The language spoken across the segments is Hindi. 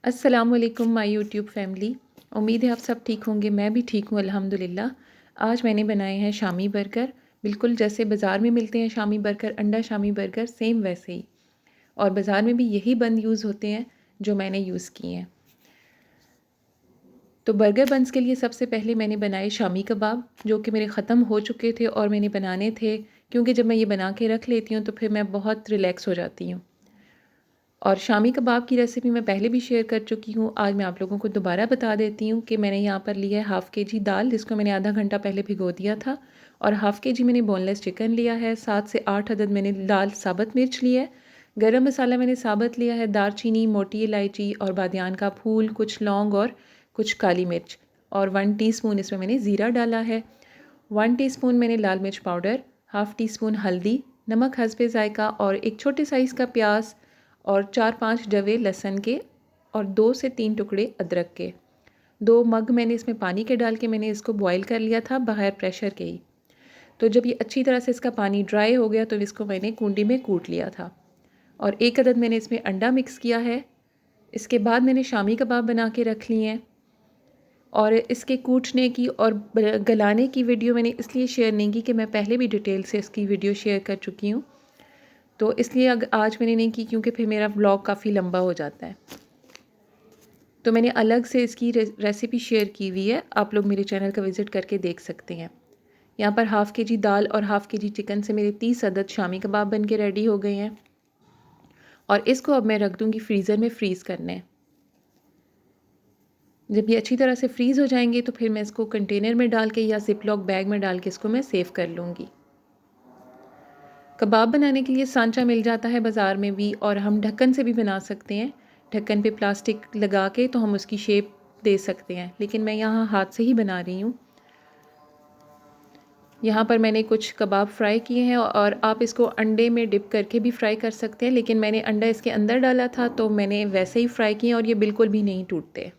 अस्सलामुअलैकुम माय यूट्यूब फैमिली। उम्मीद है आप सब ठीक होंगे। मैं भी ठीक हूँ अल्हम्दुलिल्लाह। आज मैंने बनाए हैं शामी बर्गर, बिल्कुल जैसे बाज़ार में मिलते हैं शामी बर्गर, अंडा शामी बर्गर सेम वैसे ही। और बाज़ार में भी यही बन यूज़ होते हैं जो मैंने यूज़ किए हैं। तो बर्गर बन्स के लिए सबसे पहले मैंने बनाए शामी कबाब, जो कि मेरे ख़त्म हो चुके थे और मैंने बनाने थे, क्योंकि जब मैं ये बना के रख लेती हूँ तो फिर मैं बहुत रिलैक्स हो जाती हूँ। और शामी कबाब की रेसिपी मैं पहले भी शेयर कर चुकी हूँ। आज मैं आप लोगों को दोबारा बता देती हूँ कि मैंने यहाँ पर लिया है हाफ़ केजी दाल, जिसको मैंने आधा घंटा पहले भिगो दिया था, और हाफ़ केजी मैंने बोनलेस चिकन लिया है। 7 से 8 अदद मैंने लाल साबुत मिर्च लिया है। गरम मसाला मैंने साबुत लिया है, दालचीनी, मोटी इलायची और बादियान का फूल, कुछ लौंग और कुछ काली मिर्च, और 1 टीस्पून इसमें मैंने ज़ीरा डाला है। 1 टीस्पून मैंने लाल मिर्च पाउडर, हाफ़ टी स्पून हल्दी, नमक हस्बे ज़ायका, और एक छोटे साइज़ का प्याज, और 4-5 डवे लहसुन के, और 2 से 3 टुकड़े अदरक के। 2 मग मैंने इसमें पानी के डाल के मैंने इसको बॉयल कर लिया था बगैर प्रेशर के ही। तो जब ये अच्छी तरह से इसका पानी ड्राई हो गया तो इसको मैंने कूंडी में कूट लिया था, और 1 अदद मैंने इसमें अंडा मिक्स किया है। इसके बाद मैंने शामी कबाब बना के रख लिए हैं, और इसके कूटने की और गलाने की वीडियो मैंने इसलिए शेयर नहीं की कि मैं पहले भी डिटेल से इसकी वीडियो शेयर कर चुकी हूँ, तो इसलिए आज मैंने नहीं की, क्योंकि फिर मेरा व्लॉग काफ़ी लंबा हो जाता है। तो मैंने अलग से इसकी रेसिपी शेयर की हुई है, आप लोग मेरे चैनल का विज़िट करके देख सकते हैं। यहाँ पर हाफ़ केजी दाल और हाफ़ केजी चिकन से मेरे 30 अदद शामी कबाब बन के रेडी हो गए हैं, और इसको अब मैं रख दूँगी फ्रीज़र में फ्रीज़ करने। जब ये अच्छी तरह से फ्रीज़ हो जाएंगे तो फिर मैं इसको कंटेनर में डाल के या ज़िप-लॉक बैग में डाल के इसको मैं सेव कर लूँगी। कबाब बनाने के लिए सांचा मिल जाता है बाज़ार में भी, और हम ढक्कन से भी बना सकते हैं। ढक्कन पे प्लास्टिक लगा के तो हम उसकी शेप दे सकते हैं, लेकिन मैं यहाँ हाथ से ही बना रही हूँ। यहाँ पर मैंने कुछ कबाब फ्राई किए हैं, और आप इसको अंडे में डिप करके भी फ्राई कर सकते हैं, लेकिन मैंने अंडा इसके अंदर डाला था तो मैंने वैसे ही फ्राई किए, और ये बिल्कुल भी नहीं टूटते।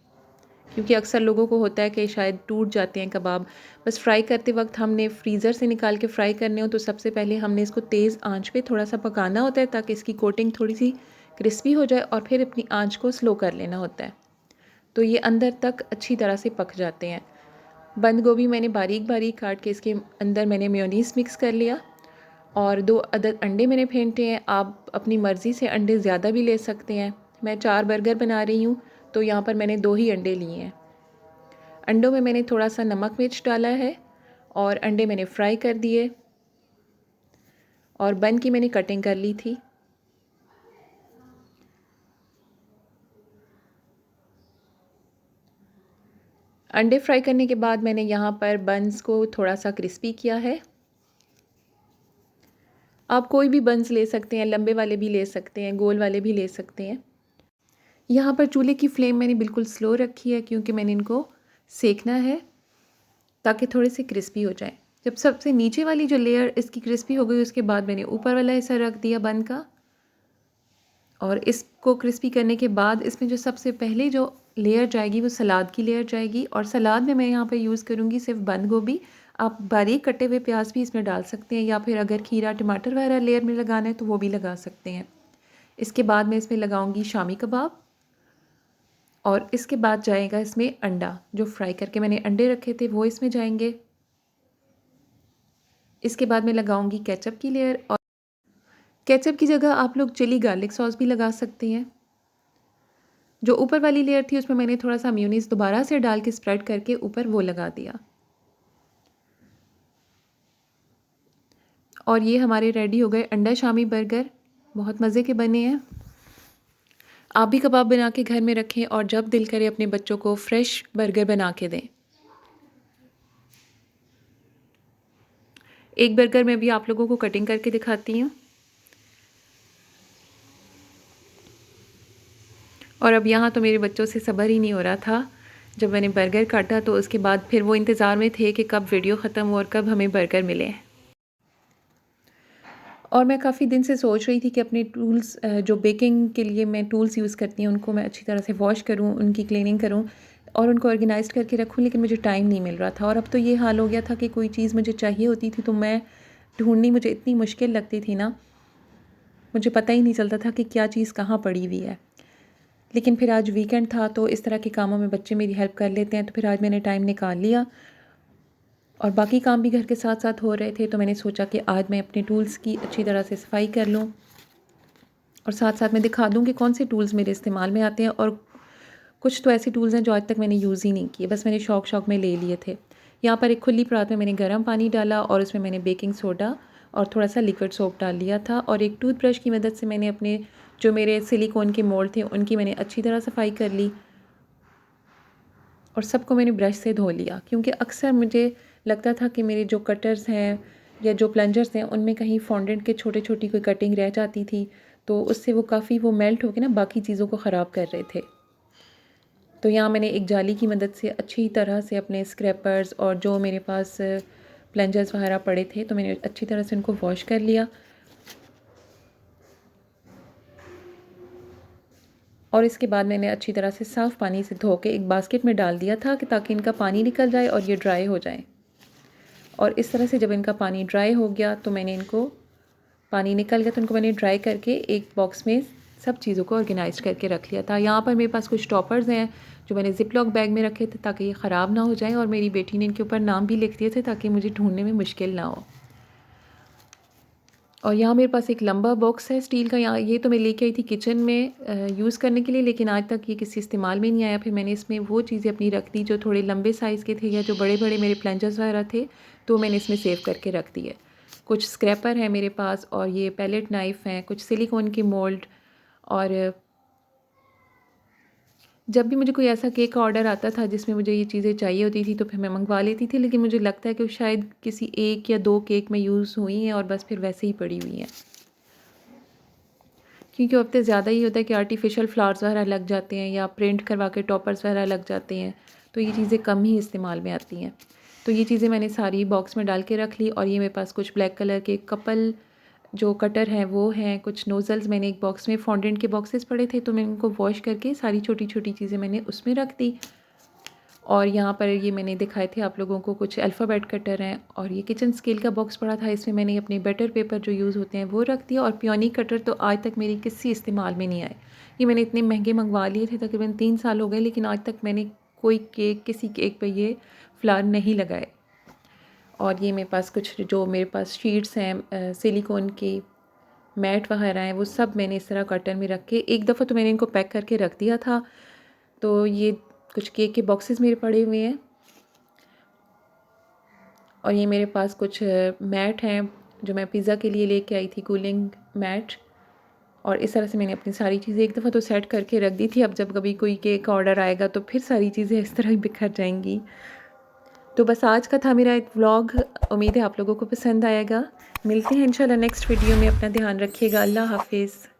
क्योंकि अक्सर लोगों को होता है कि शायद टूट जाते हैं कबाब। बस फ्राई करते वक्त हमने फ्रीज़र से निकाल के फ्राई करने हो तो सबसे पहले हमने इसको तेज़ आंच पे थोड़ा सा पकाना होता है, ताकि इसकी कोटिंग थोड़ी सी क्रिस्पी हो जाए, और फिर अपनी आंच को स्लो कर लेना होता है, तो ये अंदर तक अच्छी तरह से पक जाते हैं। बंद गोभी मैंने बारीक बारीक काट के इसके अंदर मैंने मेयोनीज़ मिक्स कर लिया, और 2 अदद अंडे मैंने फेंटे हैं। आप अपनी मर्ज़ी से अंडे ज़्यादा भी ले सकते हैं। मैं 4 बर्गर बना रही हूँ, तो यहाँ पर मैंने 2 ही अंडे लिए हैं। अंडों में मैंने थोड़ा सा नमक मिर्च डाला है, और अंडे मैंने फ्राई कर दिए, और बन की मैंने कटिंग कर ली थी। अंडे फ्राई करने के बाद मैंने यहाँ पर बन्स को थोड़ा सा क्रिस्पी किया है। आप कोई भी बन्स ले सकते हैं, लंबे वाले भी ले सकते हैं, गोल वाले भी ले सकते हैं। यहाँ पर चूल्हे की फ्लेम मैंने बिल्कुल स्लो रखी है, क्योंकि मैंने इनको सेकना है ताकि थोड़े से क्रिस्पी हो जाए। जब सबसे नीचे वाली जो लेयर इसकी क्रिस्पी हो गई, उसके बाद मैंने ऊपर वाला हिस्सा रख दिया बन का, और इसको क्रिस्पी करने के बाद इसमें जो सबसे पहले जो लेयर जाएगी वो सलाद की लेयर जाएगी, और सलाद में मैं यहाँ पे यूज़ करूँगी सिर्फ बंद गोभी। आप बारीक कटे हुए प्याज भी इसमें डाल सकते हैं, या फिर अगर खीरा टमाटर वगैरह लेयर में लगाना है तो वो भी लगा सकते हैं। इसके बाद मैं इसमें लगाऊंगी शामी कबाब, और इसके बाद जाएगा इसमें अंडा, जो फ्राई करके मैंने अंडे रखे थे वो इसमें जाएंगे। इसके बाद मैं लगाऊंगी केचप की लेयर, और केचप की जगह आप लोग चिली गार्लिक सॉस भी लगा सकते हैं। जो ऊपर वाली लेयर थी उसमें मैंने थोड़ा सा मेयोनीज़ दोबारा से डाल के स्प्रेड करके ऊपर वो लगा दिया, और ये हमारे रेडी हो गए अंडा शामी बर्गर। बहुत मज़े के बने हैं। आप भी कबाब बना के घर में रखें, और जब दिल करे अपने बच्चों को फ्रेश बर्गर बना के दें। एक बर्गर मैं भी आप लोगों को कटिंग करके दिखाती हूँ। और अब यहाँ तो मेरे बच्चों से सब्र ही नहीं हो रहा था। जब मैंने बर्गर काटा तो उसके बाद फिर वो इंतज़ार में थे कि कब वीडियो ख़त्म हो और कब हमें बर्गर मिले। और मैं काफ़ी दिन से सोच रही थी कि अपने टूल्स, जो बेकिंग के लिए मैं टूल्स यूज़ करती हूँ, उनको मैं अच्छी तरह से वॉश करूँ, उनकी क्लीनिंग करूँ, और उनको ऑर्गेनाइज़ करके रखूँ, लेकिन मुझे टाइम नहीं मिल रहा था। और अब तो ये हाल हो गया था कि कोई चीज़ मुझे चाहिए होती थी तो मैं ढूँढनी मुझे इतनी मुश्किल लगती थी ना, मुझे पता ही नहीं चलता था कि क्या चीज़ कहाँ पड़ी हुई है। लेकिन फिर आज वीकेंड था तो इस तरह के कामों में बच्चे मेरी हेल्प कर लेते हैं, तो फिर आज मैंने टाइम निकाल लिया और बाकी काम भी घर के साथ साथ हो रहे थे, तो मैंने सोचा कि आज मैं अपने टूल्स की अच्छी तरह से सफाई कर लूँ और साथ साथ मैं दिखा दूँ कि कौन से टूल्स मेरे इस्तेमाल में आते हैं। और कुछ तो ऐसे टूल्स हैं जो आज तक मैंने यूज़ ही नहीं किए, बस मैंने शौक में ले लिए थे। यहाँ पर एक खुली परात में मैंने गर्म पानी डाला और उसमें मैंने बेकिंग सोडा और थोड़ा सा लिक्विड सोप डाल लिया था और एक टूथब्रश की मदद से मैंने अपने जो मेरे सिलिकॉन के मोल्ड थे उनकी मैंने अच्छी तरह सफाई कर ली और सबको मैंने ब्रश से धो लिया, क्योंकि अक्सर मुझे लगता था कि मेरे जो कटर्स हैं या जो प्लंजर्स हैं उनमें कहीं फॉन्डेंट के छोटी कोई कटिंग रह जाती थी, तो उससे वो काफ़ी मेल्ट होकर ना बाकी चीज़ों को ख़राब कर रहे थे। तो यहाँ मैंने एक जाली की मदद से अच्छी तरह से अपने स्क्रैपर्स और जो मेरे पास प्लंजर्स वगैरह पड़े थे तो मैंने अच्छी तरह से उनको वॉश कर लिया और इसके बाद मैंने अच्छी तरह से साफ़ पानी से धो के एक बास्केट में डाल दिया था कि ताकि इनका पानी निकल जाए और ये ड्राई हो जाए। और इस तरह से जब इनका पानी ड्राई हो गया तो मैंने इनको पानी निकल गया तो इनको मैंने ड्राई करके एक बॉक्स में सब चीज़ों को ऑर्गेनाइज करके रख लिया था। यहाँ पर मेरे पास कुछ टॉपर्स हैं जो मैंने ज़िप लॉक बैग में रखे थे ताकि ये ख़राब ना हो जाए और मेरी बेटी ने इनके ऊपर नाम भी लिख दिए थे ताकि मुझे ढूंढने में मुश्किल ना हो। और यहाँ मेरे पास एक लंबा बॉक्स है स्टील का, यहाँ ये तो मैं लेके आई थी किचन में यूज़ करने के लिए, लेकिन आज तक ये किसी इस्तेमाल में नहीं आया। फिर मैंने इसमें वो चीज़ें अपनी रख दी जो थोड़े लंबे साइज़ के थे या जो बड़े बड़े मेरे प्लंजर्स वगैरह थे, तो मैंने इसमें सेव करके रख दिए। कुछ स्क्रैपर है मेरे पास और ये पैलेट नाइफ़ हैं, कुछ सिलिकॉन के मोल्ड। और जब भी मुझे कोई ऐसा केक का ऑर्डर आता था जिसमें मुझे ये चीज़ें चाहिए होती थी तो फिर मैं मंगवा लेती थी, लेकिन मुझे लगता है कि शायद किसी 1 या 2 केक में यूज़ हुई हैं और बस फिर वैसे ही पड़ी हुई हैं, क्योंकि अब तो ज़्यादा ही होता है कि आर्टिफिशियल फ्लावर्स वगैरह लग जाते हैं या प्रिंट करवा के टॉपर्स वगैरह लग जाते हैं, तो ये चीज़ें कम ही इस्तेमाल में आती हैं। तो ये चीज़ें मैंने सारी बॉक्स में डाल के रख ली और ये मेरे पास कुछ ब्लैक कलर के कपल जो कटर हैं वो हैं, कुछ नोज़ल्स मैंने एक बॉक्स में फॉन्डेंट के बॉक्सेस पड़े थे तो मैंने उनको वॉश करके सारी छोटी चीज़ें मैंने उसमें रख दी। और यहाँ पर ये मैंने दिखाए थे आप लोगों को कुछ अल्फ़ाबेट कटर हैं और ये किचन स्केल का बॉक्स पड़ा था, इसमें मैंने अपने बटर पेपर जो यूज़ होते हैं वो रख दिया। और पियोनी कटर तो आज तक मेरी किसी इस्तेमाल में नहीं आए, ये मैंने इतने महंगे मंगवा लिए थे, तकरीबन 3 साल हो गए, लेकिन आज तक मैंने कोई केक किसी केक पे ये फ्लावर नहीं लगाए। और ये मेरे पास कुछ जो मेरे पास शीट्स हैं सिलिकॉन की मैट वगैरह हैं वो सब मैंने इस तरह कर्टन में रख के एक दफ़ा तो मैंने इनको पैक करके रख दिया था। तो ये कुछ केक के बॉक्सेस मेरे पड़े हुए हैं और ये मेरे पास कुछ मैट हैं जो मैं पिज़्ज़ा के लिए लेके आई थी, कूलिंग मैट। और इस तरह से मैंने अपनी सारी चीज़ें एक दफ़ा तो सेट करके रख दी थी, अब जब कभी कोई केक का ऑर्डर आएगा तो फिर सारी चीज़ें इस तरह ही बिखर जाएंगी। तो बस आज का था मेरा एक व्लॉग, उम्मीद है आप लोगों को पसंद आएगा। मिलते हैं इंशाल्लाह नेक्स्ट वीडियो में, अपना ध्यान रखिएगा। अल्लाह हाफिज़।